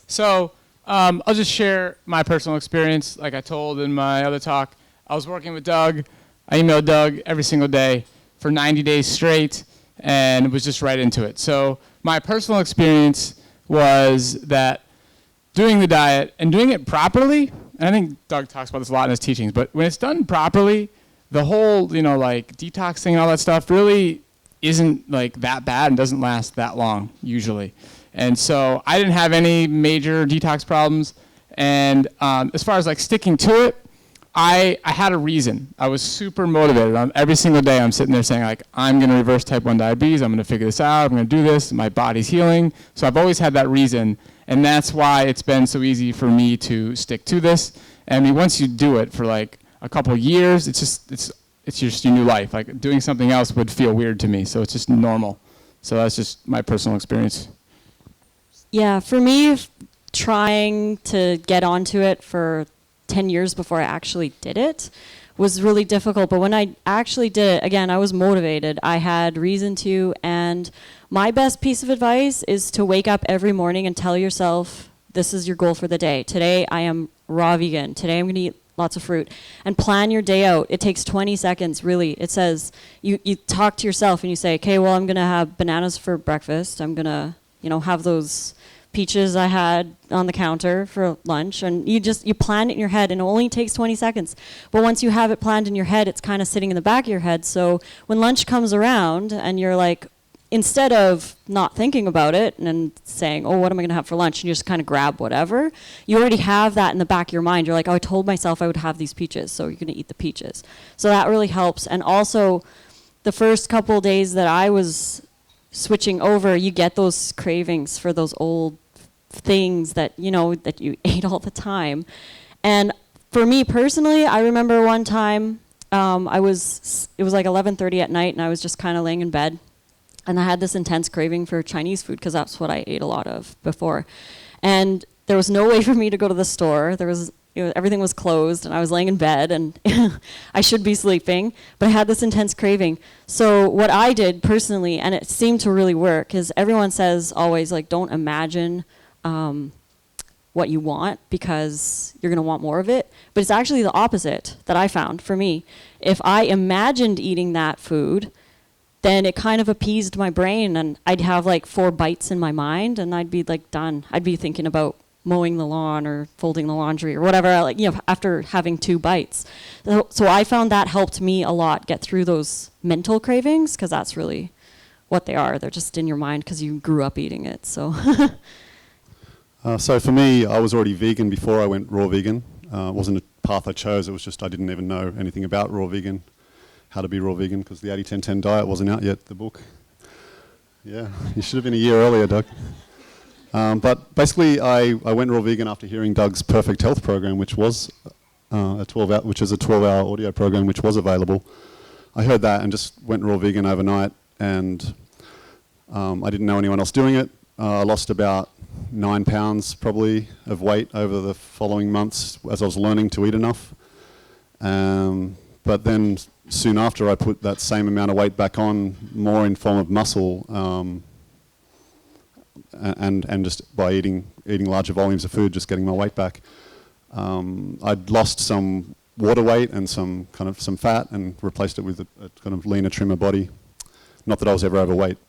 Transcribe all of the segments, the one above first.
So I'll just share my personal experience. Like I told in my other talk, I was working with Doug. I emailed Doug every single day for 90 days straight and was just right into it. So my personal experience was that doing the diet and doing it properly, and I think Doug talks about this a lot in his teachings, but when it's done properly, the whole, like detox thing and all that stuff really isn't like that bad and doesn't last that long usually. And so I didn't have any major detox problems. And as far as like sticking to it, I had a reason. I was super motivated. Every single day I'm sitting there saying like, I'm going to reverse type 1 diabetes. I'm going to figure this out. I'm going to do this. My body's healing. So I've always had that reason. And that's why it's been so easy for me to stick to this. I mean, once you do it for like a couple of years, it's just your new life. Like doing something else would feel weird to me. So it's just normal. So that's just my personal experience. Yeah, for me, trying to get onto it for 10 years before I actually did it was really difficult. But when I actually did it, again, I was motivated. I had reason to. And my best piece of advice is to wake up every morning and tell yourself, this is your goal for the day. Today, I am raw vegan. Today, I'm going to eat lots of fruit. And plan your day out. It takes 20 seconds, really. It says, you talk to yourself and you say, okay, well, I'm going to have bananas for breakfast. I'm going to, have those peaches I had on the counter for lunch, and you plan it in your head, and it only takes 20 seconds. But once you have it planned in your head, it's kind of sitting in the back of your head. So when lunch comes around and you're like, instead of not thinking about it and saying, oh, what am I going to have for lunch, and you just kind of grab whatever, you already have that in the back of your mind. You're like, oh, I told myself I would have these peaches, so you're going to eat the peaches. So that really helps. And also, the first couple days that I was switching over, you get those cravings for those old things that that you ate all the time. And for me personally, I remember one time it was like 11:30 at night, and I was just kind of laying in bed, and I had this intense craving for Chinese food because that's what I ate a lot of before. And there was no way for me to go to the store. Everything was closed, and I was laying in bed, and I should be sleeping, but I had this intense craving. So what I did personally, and it seemed to really work, is everyone says always, like, don't imagine what you want because you're going to want more of it. But it's actually the opposite that I found for me. If I imagined eating that food, then it kind of appeased my brain, and I'd have like 4 bites in my mind, and I'd be like done. I'd be thinking about mowing the lawn or folding the laundry or whatever, after having 2 bites. So I found that helped me a lot get through those mental cravings, because that's really what they are. They're just in your mind because you grew up eating it. So. So for me, I was already vegan before I went raw vegan. It wasn't a path I chose. It was just I didn't even know anything about raw vegan, how to be raw vegan, because the 80-10-10 diet wasn't out yet, the book. Yeah, you should have been a year earlier, Doug. But basically, I went raw vegan after hearing Doug's Perfect Health program, which was a 12-hour audio program, which was available. I heard that and just went raw vegan overnight, and I didn't know anyone else doing it. I lost about 9 pounds probably of weight over the following months as I was learning to eat enough. But then soon after, I put that same amount of weight back on, more in form of muscle, and just by eating larger volumes of food, just getting my weight back. I'd lost some water weight and some fat, and replaced it with a kind of leaner, trimmer body. Not that I was ever overweight.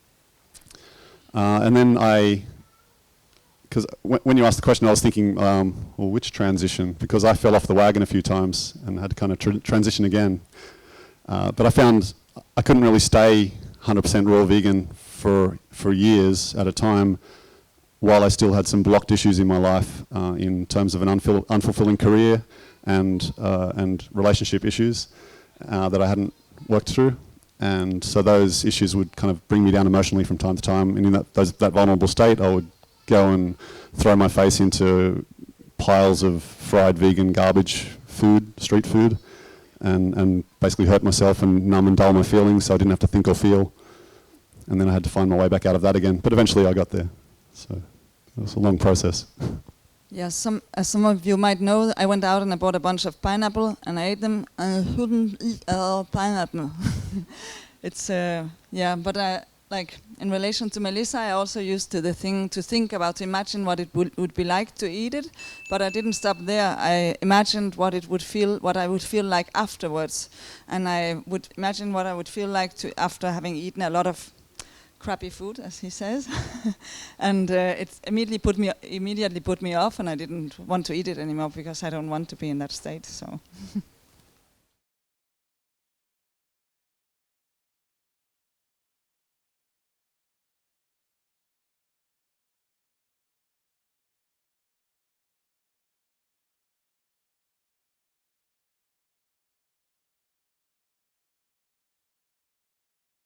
And then because when you asked the question, I was thinking, well, which transition? Because I fell off the wagon a few times and had to kind of transition again. But I found I couldn't really stay 100% raw vegan for years at a time, while I still had some blocked issues in my life in terms of an unfulfilling career and relationship issues that I hadn't worked through. And so those issues would kind of bring me down emotionally from time to time. And in that vulnerable state, I would go and throw my face into piles of fried vegan garbage food, street food, and basically hurt myself and numb and dull my feelings so I didn't have to think or feel. And then I had to find my way back out of that again. But eventually I got there. So it was a long process. Yeah, as some of you might know, I went out and I bought a bunch of pineapple and I ate them. I couldn't eat pineapple. It's but like in relation to Melissa, I also used to think about, to imagine what it would be like to eat it, but I didn't stop there. I imagined what I would feel like afterwards, and I would imagine what I would feel like after having eaten a lot of crappy food, as he says, and it immediately put me off, and I didn't want to eat it anymore because I don't want to be in that state. So.